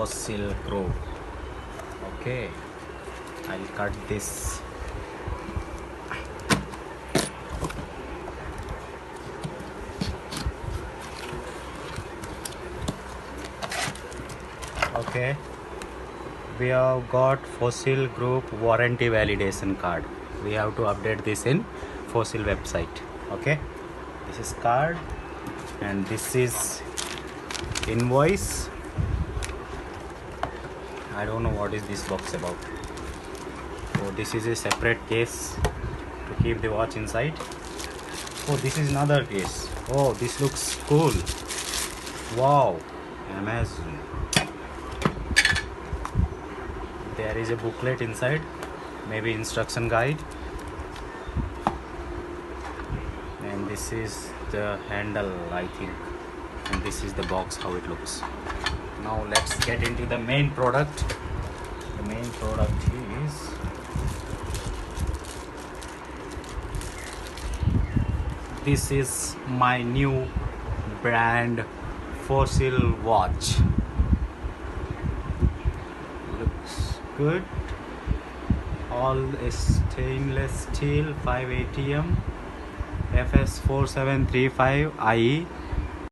DesiFossil group. Okay, I'll cut this. Okay, we have got Fossil Group warranty validation card. We have to update this in Fossil website. Okay, this is card and this is invoice. I don't know what is this box about. So this is a separate case to keep the watch inside. Oh, this is another case. Oh, this looks cool. Wow, amazing. There is a booklet inside, maybe instruction guide, and this is the handle, I think, and this is the box, how it looks. Now let's get into the main product. The main product is this is my new brand Fossil watch. Looks good. All stainless steel 5 ATM FS4735IE